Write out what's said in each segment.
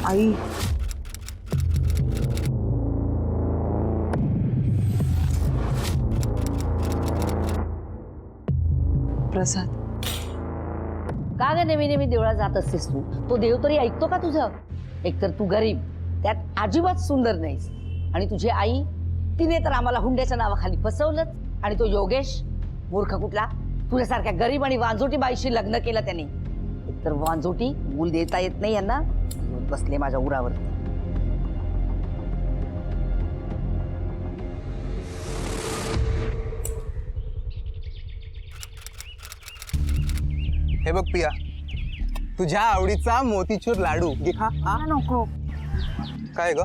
आई प्रसाद का ग नेहमी नेहमी देवळात जात असतेस तू? तो देव तरी ऐकतो का तुझं? एकतर तू गरीब, त्यात अजिबात सुंदर नाहीस, आणि तुझी आई तिने तर आम्हाला हुंड्याच्या नावाखाली फसवलंच. आणि तो योगेश मूर्ख कुठला, तुझ्यासारख्या गरीब आणि वांजोटी बाईशी लग्न केलं त्याने. एकतर वांजोटी, मूल देता येत नाही यांना, बसले माझ्या उरावर. हे बघ पिया, तुझ्या आवडीचा मोतीचूर लाडू घे खा. नको. काय ग,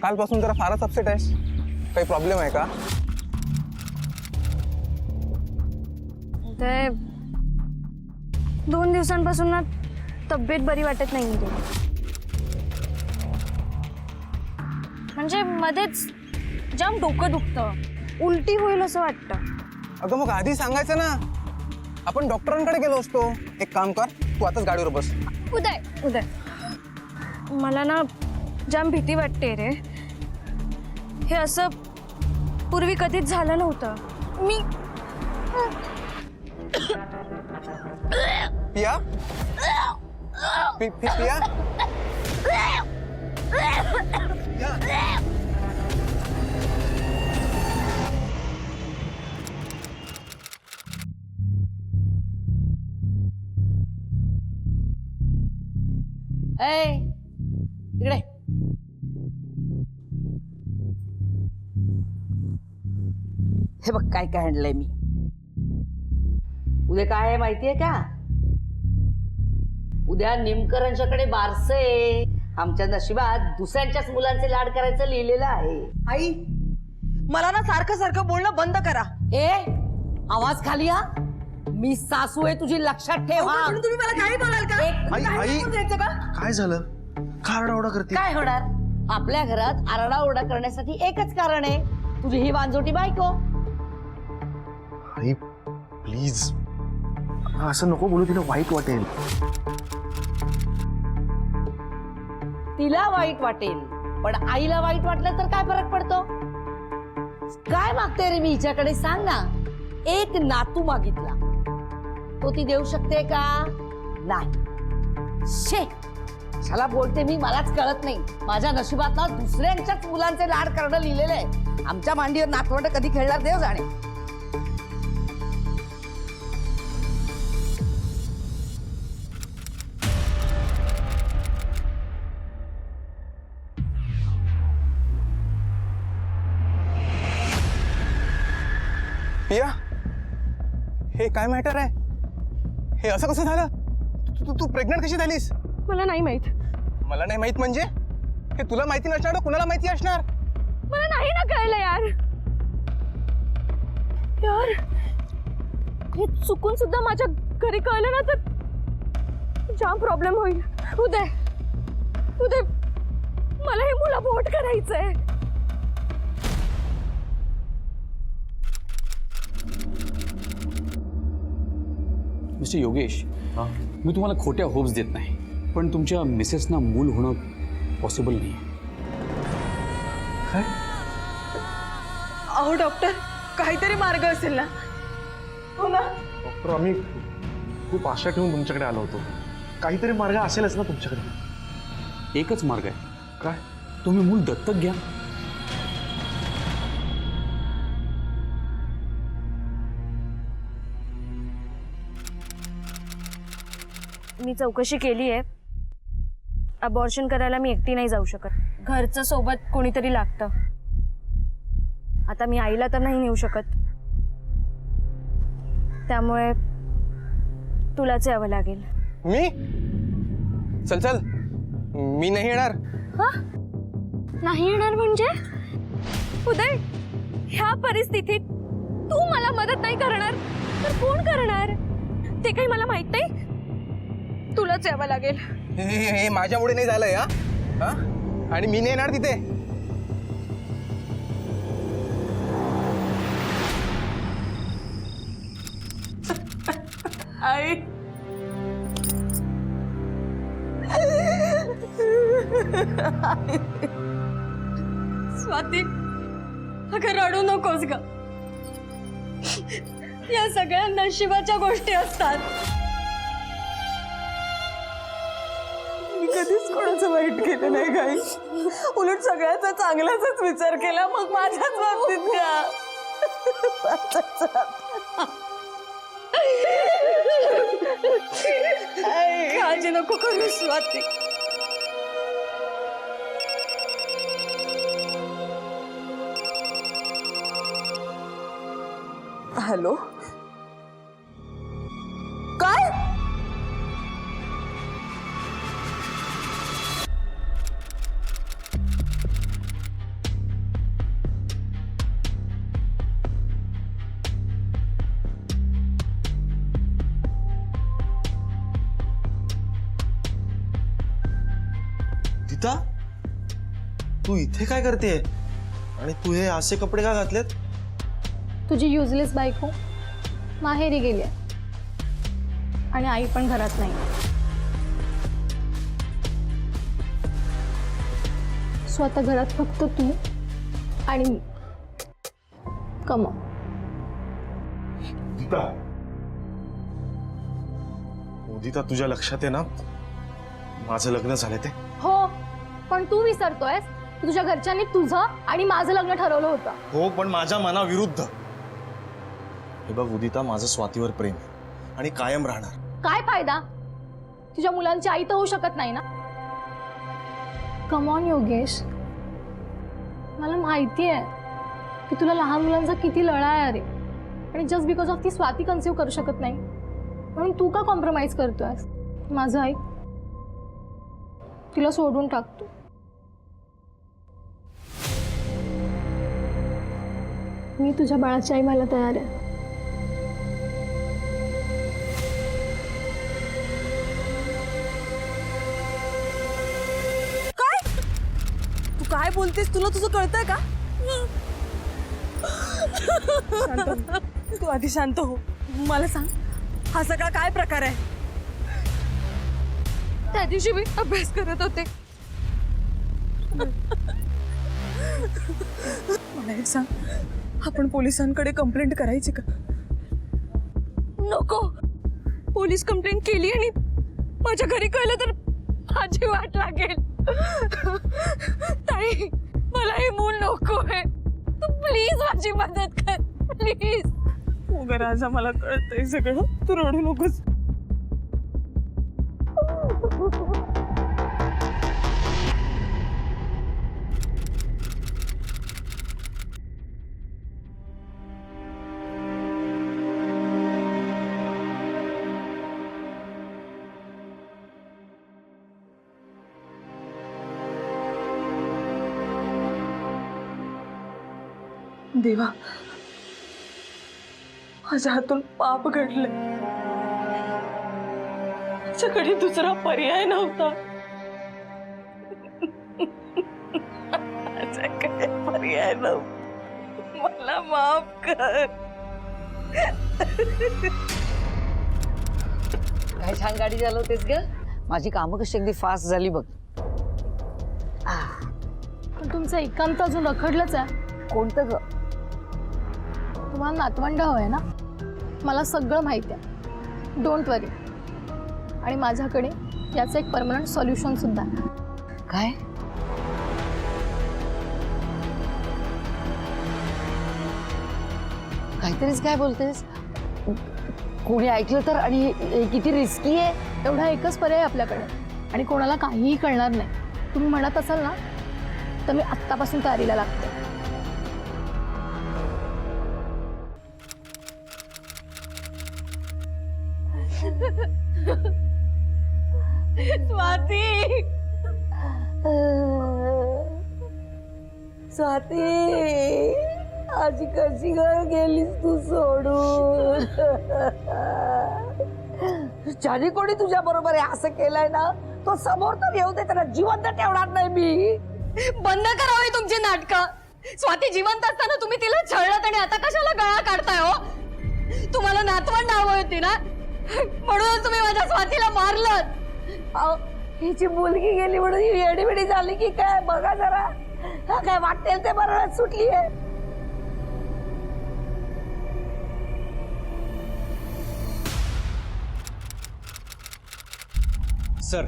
कालपासून जरा फारच अपसेट आहेस, काही प्रॉब्लेम आहे का? ते 2 दिवसांपासून ना तब्येत बरी वाटत नाही ते. म्हणजे मध्येच जाम डोकं दुखतं, उलटी होईल असं वाटतं. अगं मग आधी सांगायचं ना, आपण डॉक्टरांकडे गेलो असतो. एक काम कर, तू आताच गाडीवर बस. उदय मला ना जाम भीती वाटते रे. हे असं पूर्वी कधीच झालं नव्हतं. मी पिया पिया इकडे हे बघ काय काय आणलंय मी. उद्या काय आहे माहितीये का? उद्या निमकरांच्याकडे बारस आहे. आमच्या नशिबात दुसऱ्यांच्याच मुलांचे लाड करायचं लिहिलेलं आहे. आई मला ना सारखं सारखं बोलणं बंद करा. ए आवाज खाली हा. मी सासू आहे तुझी, लक्षात ठेव हा. तुम्ही मला काही बोलाल का? आई आई काय झालं? का आरडाओरडा करते? काय होणार? आपल्या घरात आरडाओरडा करण्यासाठी एकच कारण आहे, तुझी ही वांजोटी बायको. आई प्लीज असं नको बोलू, तिला वाईट वाटेल. तिला वाईट वाटेल, पण आईला वाईट वाटलं तर काय फरक पडतो? काय मागते रे मी हिच्याकडे, सांग ना. एक नातू मागितला, तो ती देऊ शकते का? नाही. शे कशाला बोलते मी, मलाच कळत नाही. माझ्या नशिबात ना दुसऱ्यांच्याच मुलांचे लाड करणं लिहिलेलं आहे. आमच्या मांडीवर नातवंड कधी खेळणार देव जाणे. पिया, हे काय मॅटर आहे? हे असं कसं झालं? तू तू प्रेग्नंट कशी झालीस? मला नाही माहित. मला नाही माहित म्हणजे? हे तुला माहिती नसणार तर कुणाला माहिती असणार? मला नाही ना कळलं यार. यार हे चुकून सुद्धा माझ्या घरी कळलं ना तर जाम प्रॉब्लेम होईल. उदय मला हे मुलं बोट करायचंय. मिस्टर योगेश, मी तुम्हाला खोट्या होप्स देत नाही, पण तुमच्या मिसेसना मूल होणं पॉसिबल नाही. काय? अहो डॉक्टर, काहीतरी मार्ग असेल ना? हो ना डॉक्टर, आम्ही खूप आशा ठेवून तुमच्याकडे आलो होतो. काहीतरी मार्ग असेलच ना तुमच्याकडे? एकच मार्ग आहे. काय? तुम्ही मूल दत्तक घ्या. मी चौकशी केली आहे. अबॉर्शन करायला मी एकटी नाही जाऊ शकत. घरचं सोबत कोणीतरी लागतं. आता मी आईला तर नाही नेऊ शकत, त्यामुळे तुलाच यावं लागेल. मी? चल चल, मी नाही येणार. नाही येणार म्हणजे? उदय, ह्या परिस्थितीत तू मला मदत नाही करणार तर कोण करणार? ते काही मला माहित नाही. तुलाच यावं लागेल. हे माझ्यामुळे नाही झालंय हा. आणि मी नाही येणार तिथे. आई स्वाती, अगं रडू नकोस ग. या सगळ्या नशिबाच्या गोष्टी असतात. मी कधीच कोणाचं वाईट केलं नाही काही. उलट सगळ्याचा चांगलाच विचार केला. मग माझ्याच बाबतीत घ्या. काळजी नको करू स्वाती. हॅलो, काय? गीता, तू इथे काय करते? आणि तू हे असे कपडे का घातलेत? तुझी युजलेस बायको माहेरी गेली आणि आई पण घरात नाही. स्वतः घरात फक्त तू आणि मी. कमा. गीता, उदिता, तुझ्या लक्षात आहे ना माझं लग्न झालं ते? हो, पण तू विसरतोयस की तुझ्या घरच्यांनी तुझं आणि माझं लग्न ठरवलं होतं. हो, पण माझ्या मनाविरुद्ध. हे बघ उदिता, माझं स्वातीवर प्रेम आहे आणि कायम राहणार. काय फायदा? तुझ्या मुलांची आई तर होऊ शकत नाही ना. कम ऑन योगेश, मला माहिती आहे की तुला लहान मुलांचा किती लळा आहे अरे. आणि जस्ट बिकॉज ऑफ ती स्वाती कन्सिव्ह करू शकत नाही म्हणून तू का कॉम्प्रोमाइज करतोयस? माझं ऐक, तिला सोडून टाकतो. मी तुझ्या बाळाची आई व्हायला तयार आहे. तू काय बोलतेस? तुला तुझं कळतंय का? शांत हो. तू आधी शांत हो. मला सांग, हा सगळा काय प्रकार आहे? त्या दिवशी मी अभ्यास करत होते. मला एक सांग, आपण पोलिसांकडे कंप्लेंट करायची का? नको. पोलीस कंप्लेंट केली आणि माझ्या घरी कळलं तर माझी वाट लागेल. ताई, मला हे मूल नकोय. तू प्लीज माझी मदत कर, प्लीज. हो राजा, मला कळतंय सगळं. तू रडू नकोस. देवा, माझ्या हातून पाप घडले. माझ्याकडे दुसरा पर्याय नव्हता. माझ्याकडे पर्याय नव्हता. मला माफ कर. काय छान गाडी चालवतेस ग. माझी कामं कशी अगदी फास्ट झाली बघ. पण तुमचं एकांत अजून रखडलंच आहे. कोणतं ग? तुम्हाला नातवंड हवंय ना? मला सगळं माहिती आहे. डोंट वरी. आणि माझ्याकडे याचं एक परमनंट सॉल्युशन सुद्धा आहे. काय? काहीतरीच काय बोलतेस? कोणी ऐकलं तर? आणि हे किती रिस्की आहे. एवढा एकच पर्याय आपल्याकडे आणि कोणाला काहीही कळणार नाही. तुम्ही म्हणत असाल ना तर मी आत्तापासून तयारीला लागते. स्वाती, स्वाती, आजी कशी घर गेलीस तू सोडून? ज्याने कोणी तुझ्या बरोबर असं केलंय ना तो समोर तर येऊ दे, त्याला जिवंत ठेवणार नाही मी. बंद करावी तुमची नाटकं. स्वाती जिवंत असताना तुम्ही तिला छळलात आणि आता कशाला गळा काढताय हो? तुम्हाला नातवंड हवं होती ना, म्हणूनच तुम्ही माझ्या स्वातीला मारलं. हिची मुलगी गेली म्हणून ही एडीबिडी झाली की काय बघा जरा. हा काय वाटेल ते बरोबर सुटली आहे. सर,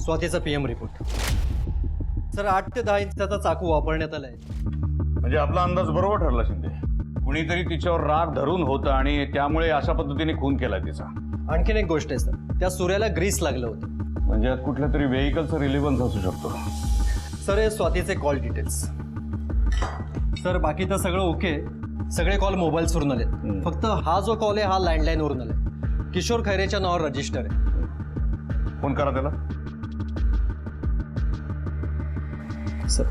स्वातीचा PM रिपोर्ट. सर, 8 ते 10 इंचाचा चाकू वापरण्यात आलाय. म्हणजे आपला अंदाज बरोबर ठरला शिंदे. कुणीतरी तिच्यावर राग धरून होतं आणि त्यामुळे अशा पद्धतीने खून केला तिचा. आणखीन एक गोष्ट आहे सर, त्या सूर्याला ग्रीस लागलं होतं. म्हणजे यात कुठल्या तरी व्हेकलचा रिलेव्हन्स असू शकतो. सर, हे स्वातीचे कॉल डिटेल्स. सर, बाकी तर सगळं ओके. सगळे कॉल मोबाईल्सवरून आले. फक्त हा जो कॉल आहे हा लँडलाईनवरून आलाय. किशोर खैरेच्या नावावर रजिस्टर आहे. फोन करा त्याला. सर,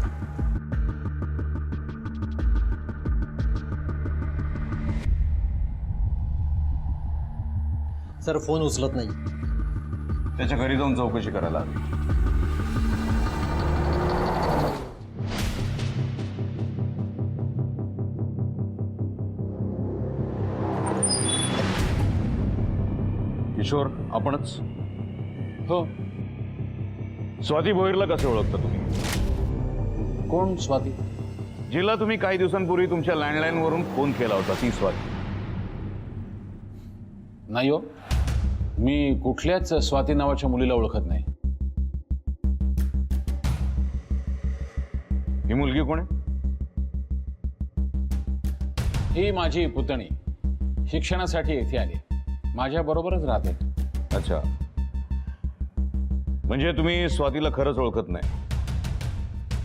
सर फोन उचलत नाही. त्याच्या घरी जाऊन चौकशी करायला हवी. किशोर, आपणच? हो. स्वाती भोईरला कसे ओळखता तुम्ही? कोण स्वाती? जिला तुम्ही काही दिवसांपूर्वी तुमच्या लँडलाईन वरून फोन केला होता ती स्वाती. नाही हो, मी कुठल्याच स्वाती नावाच्या मुलीला ओळखत नाही. ही मुलगी कोण आहे? ही माझी पुतणी. शिक्षणासाठी येथे आली. माझ्या बरोबरच राहते. अच्छा, म्हणजे तुम्ही स्वातीला खरंच ओळखत नाही?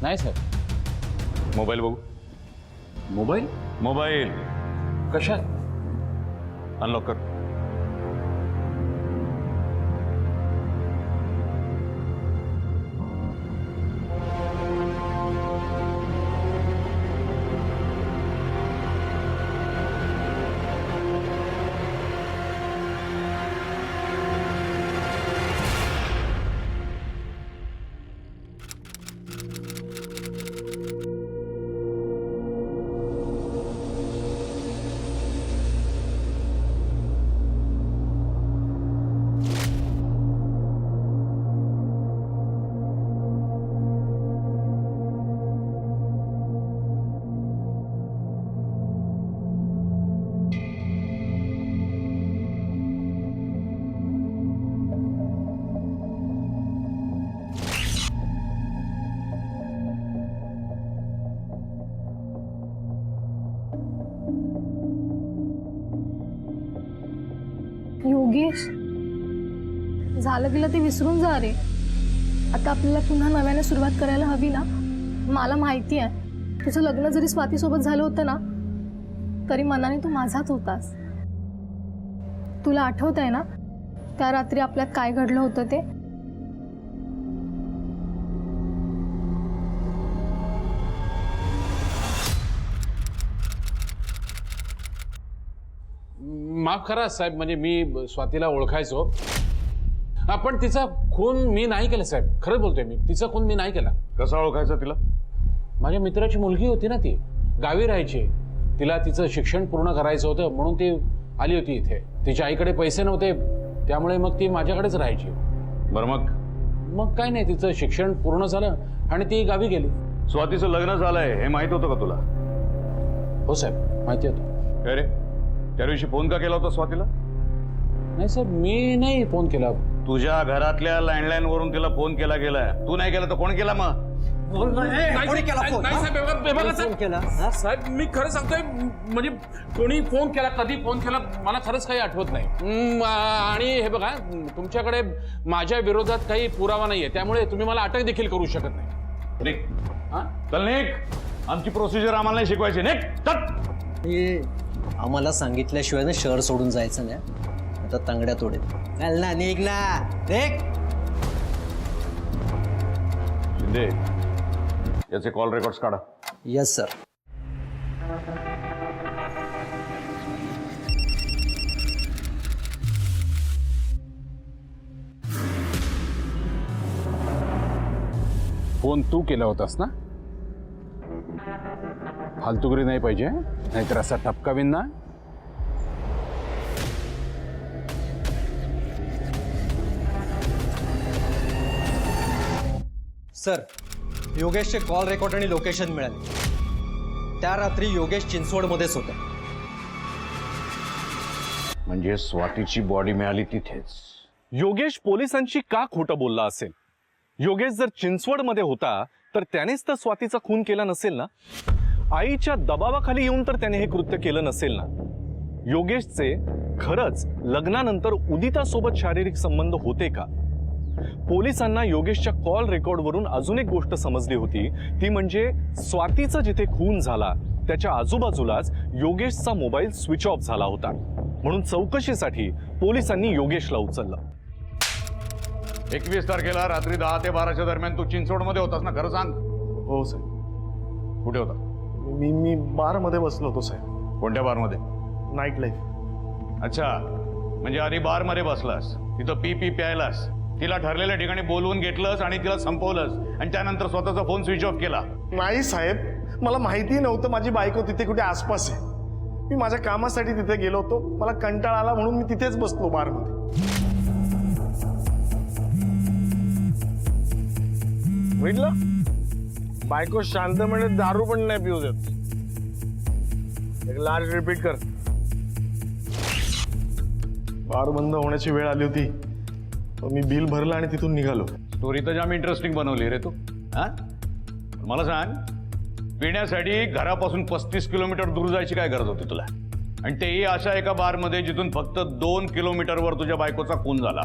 नाही साहेब. मोबाईल बघू. मोबाईल? मोबाईल कशात? अनलॉक कर. योगेश, झालं गेलं ते विसरून जा रे. आता आपल्याला पुन्हा नव्याने सुरुवात करायला हवी ना. मला माहिती आहे तुझं लग्न जरी स्वातीसोबत झालं होतं ना तरी मनाने तू माझाच होतास. तुला आठवत आहे ना त्या रात्री आपल्यात काय घडलं होतं ते? माफ करा साहेब, म्हणजे मी स्वातीला ओळखायचो. पण तिचा खून मी नाही केला साहेब. खरंच बोलतोय मी. तिचा खून मी नाही केला. कसा ओळखायचा तिला? माझ्या मित्राची मुलगी होती ना, ती गावी राहायची. तिला तिचं शिक्षण पूर्ण करायचं होतं म्हणून ती आली होती इथे. तिच्या आईकडे पैसे नव्हते त्यामुळे मग ती माझ्याकडेच राहायची. बरं, मग काय नाही, तिचं शिक्षण पूर्ण झालं आणि ती गावी गेली. स्वातीचं लग्न झालंय हे माहित होतं का तुला? हो साहेब, माहिती होतं. अरे, त्या दिवशी फोन का केला होता स्वातीला? नाही साहेब, मी नाही फोन केला. तुझ्या घरातल्या लँडलाईन वरून तिला फोन केला गेलाय. तू नाही केला तर कोण केला मग? साहेब, मी खरं सांगतोय, म्हणजे कोणी फोन केला, कधी फोन केला मला खरंच काही आठवत नाही. आणि हे बघा, तुमच्याकडे माझ्या विरोधात काही पुरावा नाहीये त्यामुळे तुम्ही मला अटक देखील करू शकत नाही. चल निक, आमची प्रोसिजर आम्हाला नाही शिकवायची. निक, आम्हाला सांगितल्याशिवाय ना शहर सोडून जायचं नाही. आता तांगड्या तोडेल. चल ना, निघ ना. शिंदे, याचे कॉल रेकॉर्ड्स काढा. Yes sir. फोन तू केला होतास ना? फालतुगिरी नाही पाहिजे, नाहीतर असा टपकावीन ना. सर, योगेशचे कॉल रेकॉर्ड आणि लोकेशन मिळाले. त्या रात्री योगेश चिंचवडमध्येच होता. म्हणजे स्वातीची बॉडी मिळाली तिथेच. योगेश पोलिसांशी का खोटं बोलला असेल? योगेश जर चिंचवडमध्ये होता तर त्यानेच तर स्वातीचा खून केला नसेल ना. आईच्या दबावाखाली येऊन तर त्याने हे कृत्य केलं नसेल ना. योगेशचे खरंच लग्नानंतर उदिता सोबत शारीरिक संबंध होते का? पोलिसांना योगेशच्या कॉल रेकॉर्डवरून अजून एक गोष्ट समजली होती, ती म्हणजे स्वातीचा जिथे खून झाला त्याच्या आजूबाजूलाच योगेशचा मोबाईल स्विच ऑफ झाला होता. म्हणून चौकशीसाठी पोलिसांनी योगेशला उचललं. 21 तारखेला रात्री 10 ते 12च्या दरम्यान तू चिंचवडमध्ये होतास ना, खरं सांग. हो साहेब. कुठे होता? मी बारमध्ये बसलो होतो साहेब. कोणत्या बारमध्ये? Night life. अच्छा, म्हणजे आधी बारमध्ये बसलास, तिथं पी प्यायलास, तिला ठरलेल्या ठिकाणी बोलवून घेतलंस आणि तिला संपवलंस आणि त्यानंतर स्वतःचा फोन स्विच ऑफ केला. नाही साहेब, मला माहिती नव्हतं माझी बायको तिथे कुठे आसपास आहे. मी माझ्या कामासाठी तिथे गेलो होतो. मला कंटाळा आला म्हणून मी तिथेच बसलो बारमध्ये. म्हटलं बायको शांत म्हणजे दारू पण नाही पिऊ देत. एक लार्ज रिपीट कर. बार बंद होण्याची वेळ आली होती, मी बिल भरलं आणि तिथून निघालो. स्टोरी तर जाम इंटरेस्टिंग बनवली रे तू. हा, मला सांग, पिण्यासाठी घरापासून 35 किलोमीटर दूर जायची काय गरज होती तुला? आणि तेही अशा एका बारमध्ये जिथून फक्त 2 किलोमीटरवर तुझ्या बायकोचा खून झाला.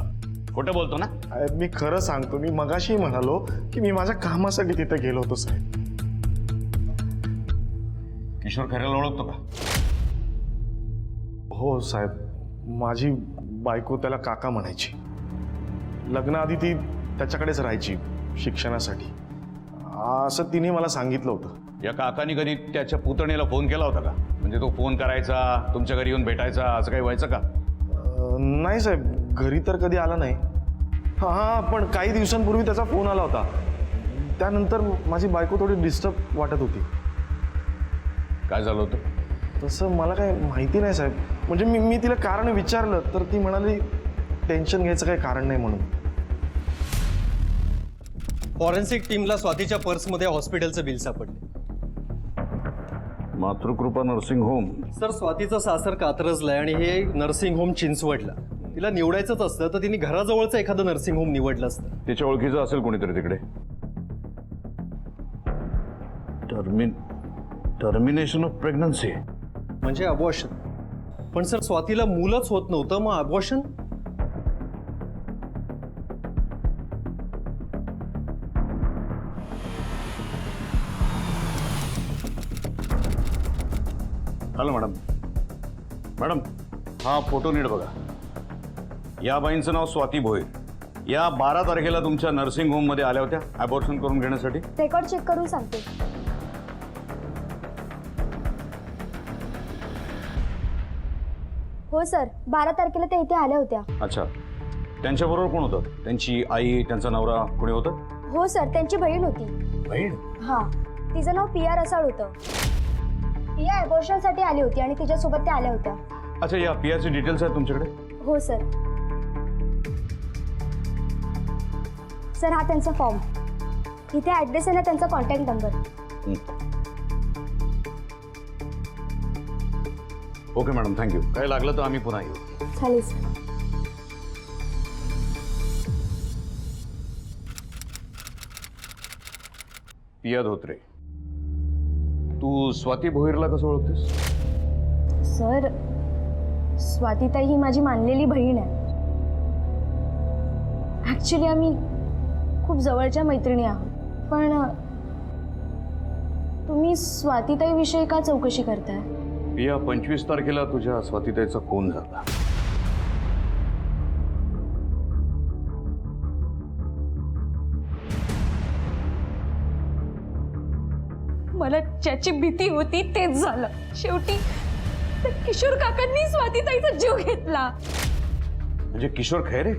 खोटं बोलतो ना? मी खरं सांगतो, मी मगाशी म्हणालो की मी माझ्या कामासाठी तिथे गेलो होतो साहेब. किशोर खैरेला ओळखतो का? हो साहेब, माझी बायको त्याला काका म्हणायची. लग्नाआधी ती त्याच्याकडेच राहायची शिक्षणासाठी, असं तिने मला सांगितलं होतं. या काकानी कधी त्याच्या पुतणीला फोन केला होता का? म्हणजे तो फोन करायचा, तुमच्या घरी येऊन भेटायचा, असं काही व्हायचं का? नाही साहेब, घरी तर कधी आला नाही. हां, पण काही दिवसांपूर्वी त्याचा फोन आला होता. त्यानंतर माझी बायको थोडी डिस्टर्ब वाटत होती. काय झालं होतं? तसं मला काही माहिती नाही साहेब. म्हणजे मी तिला कारण विचारलं तर ती म्हणाली टेन्शन घ्यायचं काही कारण नाही म्हणून. फॉरेन्सिक टीमला स्वातीच्या पर्समध्ये हॉस्पिटलचं बिल सापडले. मातृकृपा नर्सिंग होम. सर, स्वातीचं सासर कात्रजलंय आणि हे नर्सिंग होम चिंचवडला. तिला निवडायचंच असतं तर तिने घराजवळचं एखादं नर्सिंग होम निवडलं असतं. तिच्या ओळखीचं असेल कोणीतरी तिकडे. टर्मिनेशन ऑफ प्रेग्नन्सी म्हणजे अबॉर्शन. पण सर, स्वातीला मुलंच होत नव्हतं, मग अबॉर्शन? Hello madam. मॅडम, हा फोटो नीट बघा. या बाईंचं नाव स्वाती भोईर. या 12 तारखेला तुमच्या नर्सिंग होममध्ये आल्या होत्या अबॉर्शन करून घेण्यासाठी. रेकॉर्ड चेक करून सांगते. हो सर, 12 तारखेला त्या इथे आल्या होत्या. अच्छा, त्यांच्याबरोबर कोण होतं? त्यांची आई, त्यांचा नवरा, कोणी होतं? हो सर, त्यांची बहीण होती. बहीण? हा, तिचं नाव पिया रसाळ होतं. पिया अबॉर्शनसाठी आली होती आणि तिच्यासोबत त्या आल्या होत्या. अच्छा, या पियाचे डिटेल्स आहेत तुमच्याकडे? हो सर. सर, हा त्यांचा फॉर्म. इथे ॲड्रेस आहे ना त्यांचा contact number. Okay madam, thank you. काही लागलं तर आम्ही पुन्हा येऊ. चालेल सर. पिया धोत्रे, तू स्वाती भोईरला कसं ओळखतेस? सर, स्वातीताई ही माझी मानलेली बहीण आहे. ॲक्च्युली आम्ही खूप जवळच्या मैत्रिणी आहोत. पण तुम्ही स्वातीताईविषयी का चौकशी करताय? पिया, 25 तारखेला तुझ्या स्वातीताईचा खून झाला. मला ज्याची भीती होती तेच झालं. शेवटी त्या किशोर काकांनी स्वातीताईचा जीव घेतला. म्हणजे किशोर खैरे?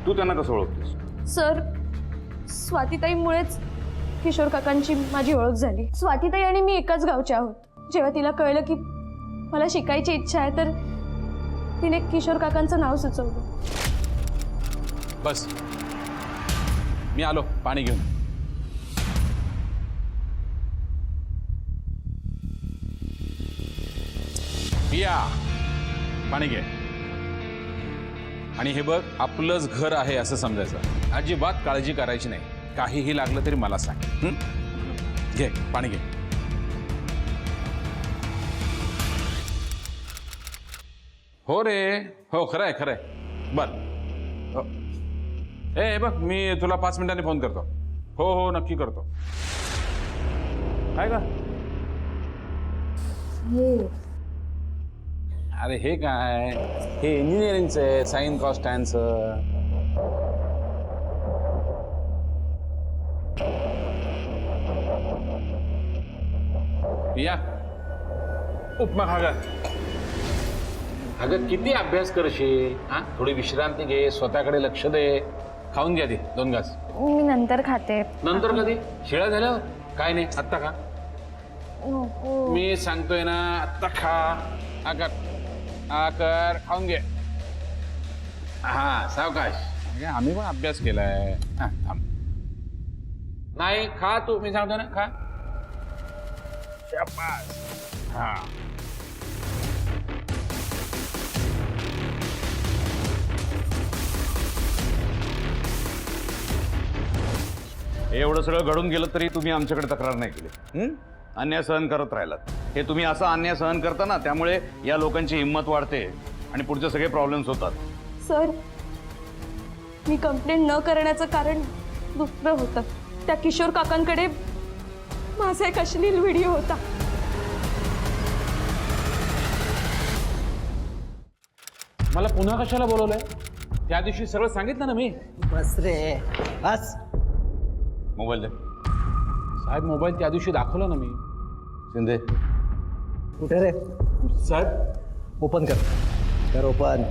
तू त्यांना कसं ओळखतेस? सर, स्वातीताईमुळेच किशोर काकांची माझी ओळख झाली. स्वातीताई आणि मी एकाच गावचे आहोत. जेव्हा तिला कळलं की मला शिकायची इच्छा आहे तर तिने किशोर काकांचं नाव सुचवलं. बस, मी आलो पाणी घेऊन. पिया पाणी घे. आणि हे बघ, आपलंच घर आहे असं समजायचं. अजिबात काळजी करायची नाही. काहीही लागलं तरी मला सांग. हं? घे पाणी घे. हो रे, हो खरंय खरंय. बर हो. हे बघ, मी तुला 5 मिनिटांनी फोन करतो. हो हो नक्की करतो. काय का? अरे हे काय, हे इंजिनिअरिंगचं आहे, साइन कॉस्ट टॅनचं. या उपमा खा ग. अगं किती अभ्यास करशील? हा, थोडी विश्रांती घे, स्वतःकडे लक्ष दे. खाऊन घ्या दे 2 घास. मी नंतर खाते. नंतर कधी? शिळा झाल्यावर? काय नाही, आत्ता खा. मी सांगतोय ना, आत्ता खा. आकर खाऊन घे. हा सावकाश. आम्ही पण अभ्यास केलाय. हा थांब. नाही खा तू, मी सांगतो ना, खा. शाबास. हा हे एवढं सगळं घडून गेलं तरी तुम्ही आमच्याकडे तक्रार नाही केली. अन्याय सहन करत राहिलात. हे तुम्ही असा अन्याय सहन करता ना, त्यामुळे या लोकांची हिंमत वाढते आणि पुढचे सगळे प्रॉब्लेम्स होतात. सर, मी कंप्लेंट न करण्याचं कारण दुसरं होतं. त्या किशोर काकांकडे माझा एक अश्लील व्हिडिओ होता. मला पुन्हा कशाला बोलवलंय? त्या दिवशी सगळं सांगितलं ना मी. बस रे बस. मोबाईल दे. साहेब मोबाईल त्या दिवशी दाखवला ना मी. शिंदे कुठे रे? साहेब ओपन कर ओपन.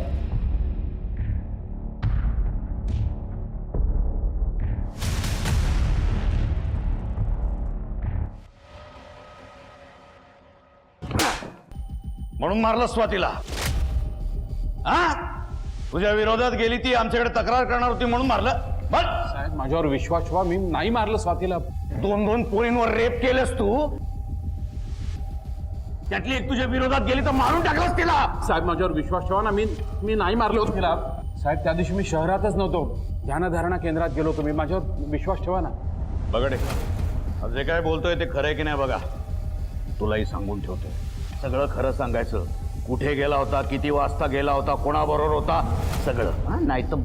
म्हणून मारलं स्वातीला? हा, तुझ्या विरोधात गेली ती, आमच्याकडे तक्रार करणार होती म्हणून मारलं? बघ साहेब माझ्यावर विश्वास ठेवा, मी नाही मारलं स्वातीला. 2 पोरींवर रेप केलंस तू. त्यातली एक तुझ्या विरोधात गेली तर मारून टाकलंस तिला. साहेब माझ्यावर विश्वास ठेवा ना, मी नाही मारलो तिला. साहेब त्या दिवशी मी शहरातच नव्हतो, ध्यानधारणा केंद्रात गेलो होतो मी. माझ्यावर विश्वास ठेवा ना. बघडे, जे काय बोलतोय ते खरंय की नाही बघा. तुलाही सांगून ठेवतोय, सगळं खरं सांगायचं. कुठे गेला होता, किती वाजता गेला होता, कोणाबरोबर होता, सगळं. नाही तर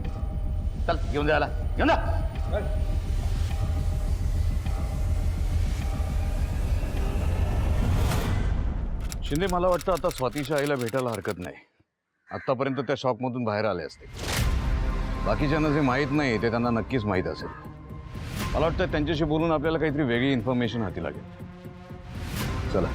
चल घेऊन जायला, घेऊन जा. शिंदे, मला वाटतं आता स्वातीच्या आईला भेटायला हरकत नाही. आतापर्यंत त्या शॉकमधून बाहेर आले असते. बाकीच्यांना जे माहीत नाही ते त्यांना नक्कीच माहीत असेल. मला वाटतं त्यांच्याशी बोलून आपल्याला काहीतरी वेगळी इन्फॉर्मेशन हाती लागेल. चला.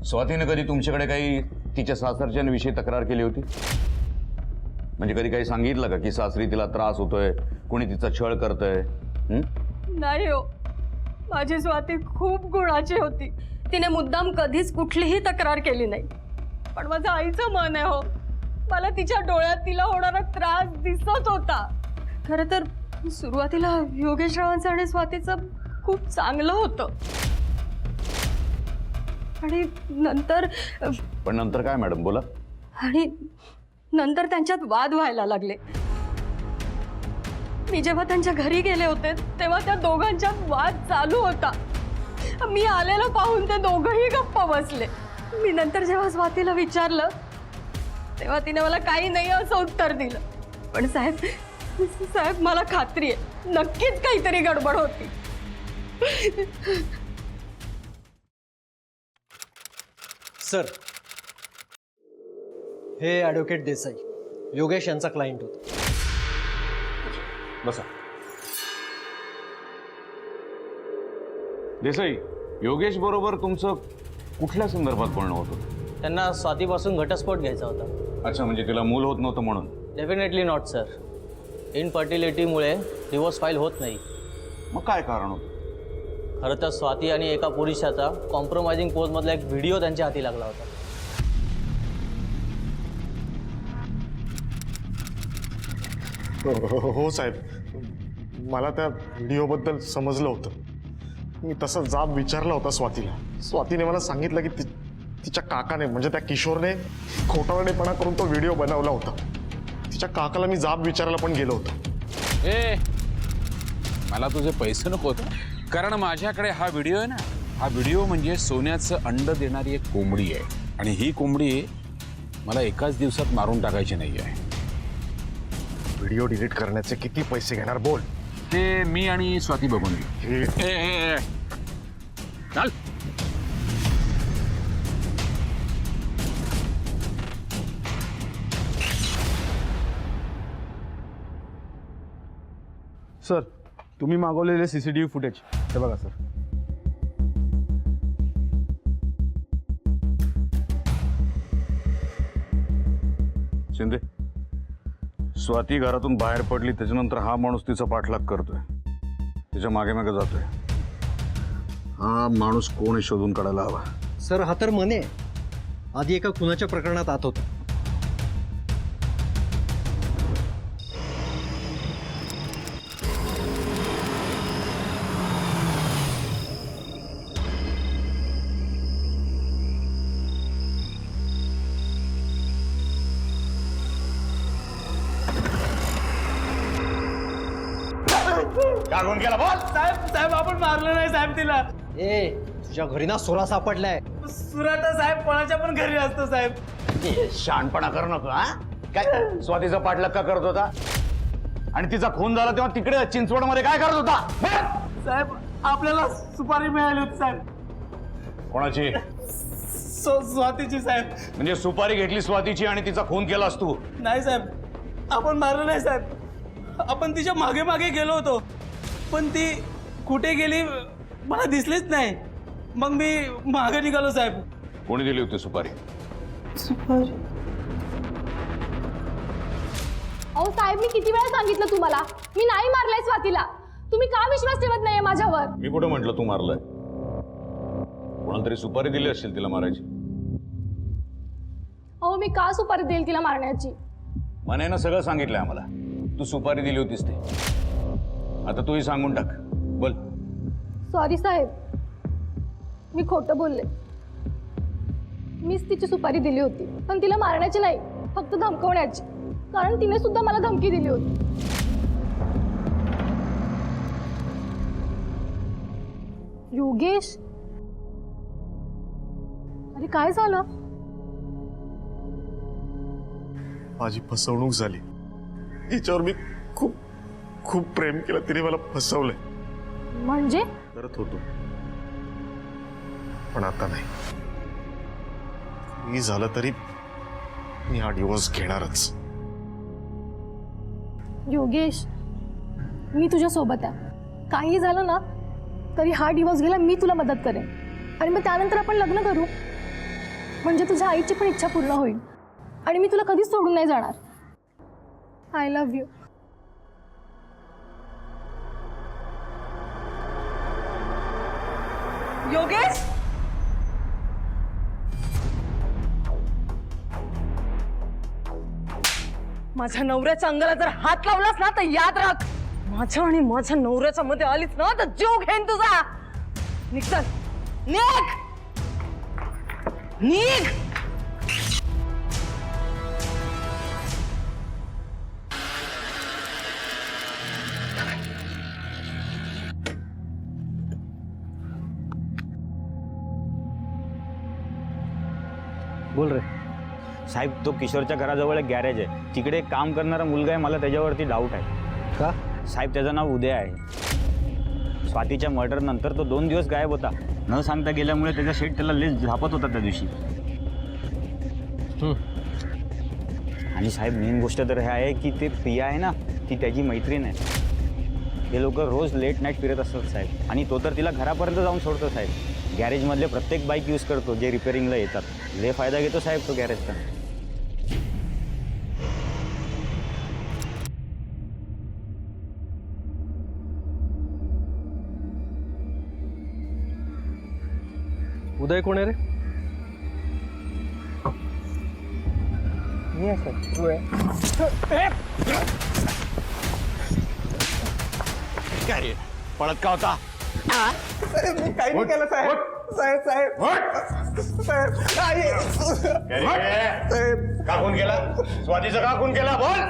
स्वातीने कधी तुमच्याकडे काही तिच्या सासरच्यांविषयी तक्रार केली होती? म्हणजे कधी काही सांगितलं का की सासरी तिला त्रास होतोय, कोणी तिचा छळ करतंय? नाही हो, माझी स्वाती खूप गुणाची होती. तिने मुद्दाम कधीच कुठलीही तक्रार केली नाही. पण माझं आईचं मन आहे हो, मला तिच्या डोळ्यात तिला होणारा त्रास दिसत होता. खरं तर सुरुवातीला योगेश रावांचं आणि स्वातीचं खूप चांगलं होतं. आणि नंतर पण नंतर काय मॅडम, बोला. आणि नंतर त्यांच्यात वाद व्हायला लागले. मी जेव्हा त्यांच्या घरी गेले होते तेव्हा त्या दोघांच्यात वाद चालू होता. मी आलेलं पाहून ते दोघंही गप्प बसले. मी नंतर जेव्हा स्वातीला विचारलं तेव्हा तिने मला काही नाही असं उत्तर दिलं. पण साहेब मला खात्री आहे नक्कीच काहीतरी गडबड होती. सर, हे ॲडव्होकेट देसाई, योगेश यांचा क्लायंट होता. बसा. देसाई, योगेश बरोबर तुमचं कुठल्या संदर्भात बोलणं होतं? त्यांना स्वातीपासून घटस्फोट घ्यायचा होता. अच्छा, म्हणजे तिला मूल होत नव्हतं म्हणून? Definitely not sir. इनफर्टिलिटीमुळे डिवोर्स फाईल होत नाही. मग काय कारण होतं? खरं तर स्वाती आणि एका पुरुषाचा कॉम्प्रोमाइजिंग पोजमधला एक व्हिडिओ त्यांच्या हाती लागला होता. हो साहेब, मला त्या व्हिडिओबद्दल समजलं होतं. मी तसा जाब विचारला होता स्वातीला. स्वातीने मला सांगितलं की तिच्या काकाने म्हणजे त्या किशोरने खोटारडेपणा करून तो व्हिडिओ बनवला होता. तिच्या काकाला मी जाब विचारायला पण गेलो होतो. ए मला तुझे पैसे नको होते, कारण माझ्याकडे हा व्हिडिओ आहे ना, हा व्हिडिओ म्हणजे सोन्याचं अंड देणारी एक कोंबडी आहे. आणि ही कोंबडी मला एकाच दिवसात मारून टाकायची नाही आहे. व्हिडिओ डिलीट करण्याचे किती पैसे घेणार बोल. ते मी आणि स्वाती बघून घेऊ. चाल. सर, तुम्ही मागवलेले CCTV फुटेज हे बघा सर. शिंदे, स्वाती घरातून बाहेर पडली त्याच्यानंतर हा माणूस तिचा पाठलाग करतोय, तिच्या मागे मागे जातोय. हा माणूस कोण आहे शोधून काढायला हवा. सर, हा तर मने आधी एका खुनाच्या प्रकरणात आत होता. काढून गेला बोल. साहेब आपण मारलं नाही साहेब तिला. ए, तुझ्या घरी ना सुरा सापडलाय. सुराता साहेब कोणाच्या पण घरी असतो साहेब. शहाणपणा करू नको. हा काय स्वातीचा पाठलाग का करत होता? आणि तिचा खून झाला तेव्हा तिकडे चिंचवडमध्ये काय करत होता? साहेब आपल्याला सुपारी मिळाली होती साहेब. कोणाची? स्वातीची साहेब. म्हणजे सुपारी घेतली स्वातीची आणि तिचा खून केलास तू? नाही साहेब, आपण मारलं नाही साहेब. आपण तिच्या मागे मागे गेलो होतो, पण ती कुठे गेली मला दिसलीच नाही. मग मी मागे निघालो साहेब. कोणी दिली होती सुपारी? अहो साहेब, मी किती वेळा सांगितलं तुम्हाला, मी नाही मारलाय स्वातीला. तुम्ही का विश्वास ठेवत नाहीये माझ्यावर? मी कुठं म्हटलं तू मारलंय? कोणाला तरी सुपारी दिली असेल तिला मारायची. अहो, मी का सुपारी देईल तिला मारण्याची? मनानं सगळं सांगितलंय आम्हाला. तू सुपारी दिली होतीस ते. आता तूही सांगून टाक. बोल. सॉरी साहेब, मी खोटं बोलले. मीच तिची सुपारी दिली होती, पण तिला मारण्याची नाही, फक्त धमकवण्याची. कारण तिने सुद्धा मला धमकी दिली होती. योगेश, अरे काय झालं? माझी फसवणूक झाली. तिच्यावर मी खूप खूप प्रेम केलं, तिने मला फसवलंय. म्हणजे? करत होतो, पण आता नाही. मी झालं तरी मी हा डिवोर्स घेणारच. योगेश, मी तुझ्या सोबत आहे. काही झालं ना तरी हा डिवोर्स घ्यायला मी तुला मदत करेन. आणि मग त्यानंतर आपण लग्न करू, म्हणजे तुझ्या आईची पण इच्छा पूर्ण होईल. आणि मी तुला कधीच सोडून नाही जाणार. I love you. योगेश, माझ्या नवऱ्याच्या अंगाला जर हात लावलास ना तर याद राख, माझ्या आणि माझ्या नवऱ्याच्या मध्ये आलीस ना तर जीव घेईन तुझा. निघ चल, निघ निघ. बोल रे. साहेब, तो किशोरच्या घराजवळ एक गॅरेज आहे, तिकडे एक काम करणारा मुलगा आहे, मला त्याच्यावरती डाऊट आहे. का? साहेब, त्याचं नाव उदय आहे. स्वातीच्या मर्डर नंतर तो 2 दिवस गायब होता. न सांगता गेल्यामुळे त्याचा शेट त्याला लेस झापत होता त्या दिवशी. आणि साहेब, मेन गोष्ट तर हे आहे की ते प्रिया आहे ना, ती त्याची मैत्रीण आहे. ते लोक रोज लेट नाईट फिरत असतात साहेब, आणि तो तर तिला घरापर्यंत जाऊन सोडतो साहेब. गॅरेजमधले प्रत्येक बाईक यूज करतो जे रिपेअरिंगला येतात. लय फायदा घेतो साहेब तो गॅरेजचा. उदय कोण आहे रे? काय रे पळत का होता? मी काही नाही केलं साहेब. साहेब साहेब साहेब का खून केला? स्वातीचा का खून केला बोल.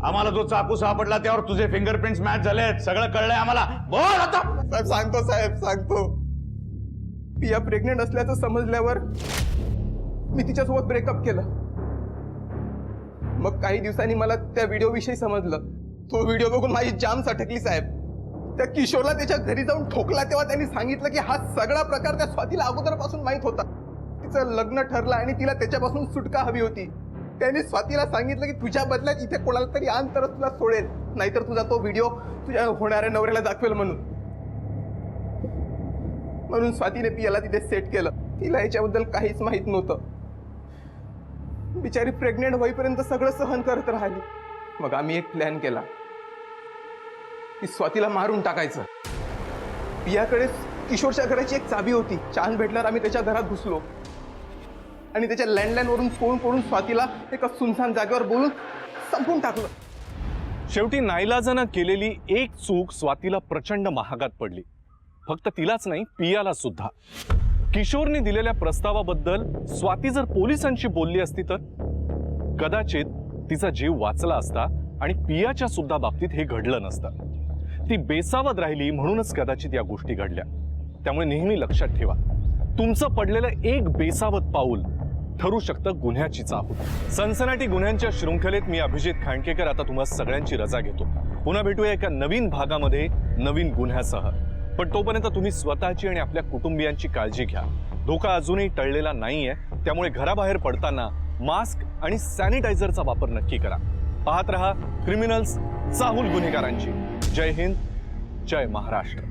आम्हाला जो चाकू सापडला त्यावर तुझे फिंगरप्रिंट्स मॅच झालेत. सगळं कळलंय आम्हाला. बोल आता. साहेब सांगतो साहेब सांगतो. पिया प्रेग्नेंट असल्याचं समजल्यावर मी तिच्यासोबत ब्रेकअप केलं. मग काही दिवसांनी मला त्या व्हिडिओ विषयी समजलं. तो व्हिडिओ बघून माझी जाम सटकली साहेब. त्या किशोरला त्याच्या घरी जाऊन ठोकला तेव्हा त्यांनी सांगितलं की हा सगळा प्रकार त्या स्वातीला अगोदरपासून माहित होता. तिचं लग्न ठरलं आणि तिला त्याच्यापासून सुटका हवी होती. त्यांनी स्वातीला सांगितलं की तुझ्या बदल्यात इथे कोणाला तरी आण तरच तुला सोडेल, नाहीतर तुझा तो व्हिडिओ तुझ्या होणाऱ्या नवऱ्याला दाखवेल म्हणून स्वातीने पियाला तिथे सेट केलं. तिला याच्याबद्दल काहीच माहित नव्हतं. बिचारी प्रेग्नेंट होईपर्यंत सगळं सहन करत राहिली. मग आम्ही एक प्लॅन केला की स्वातीला मारून टाकायचं. पियाकडे किशोरच्या घराची एक चाबी होती. चान्स भेटल्यावर आम्ही त्याच्या घरात घुसलो आणि त्याच्या लँडलाईनवरून फोन करून स्वातीला एका सुनसान जागेवर बोलून संपून टाकलं. शेवटी नाईलाजानं केलेली एक चूक स्वातीला प्रचंड महागात पडली. फक्त तिलाच नाही, पियाला सुद्धा. किशोरने दिलेल्या प्रस्तावाबद्दल स्वाती जर पोलिसांशी बोलली असती तर कदाचित तिचा जीव वाचला असता आणि पियाच्या सुद्धा बाबतीत हे घडलं नसतं. ती बेसावध राहिली म्हणूनच कदाचित या गोष्टी घडल्या. त्यामुळे नेहमी लक्षात ठेवा, तुमचं पडलेलं एक बेसावध पाऊल ठरू शकतं गुन्ह्याची चाहूल. सनसनाटी गुन्ह्यांच्या शृंखलेत मी अभिजित खांडकेकर आता तुम्हा सगळ्यांची रजा घेतो. पुन्हा भेटूया एका नवीन भागामध्ये नवीन गुन्ह्यासह. पण तोपर्यंत तुम्ही स्वतःची आणि आपल्या कुटुंबियांची काळजी घ्या. धोका अजूनही टळलेला नाहीये, त्यामुळे घराबाहेर पडताना मास्क आणि सॅनिटायझरचा वापर नक्की करा. पाहत रहा क्रिमिनल्स, चाहूल गुन्हेगारांची. जय हिंद, जय महाराष्ट्र.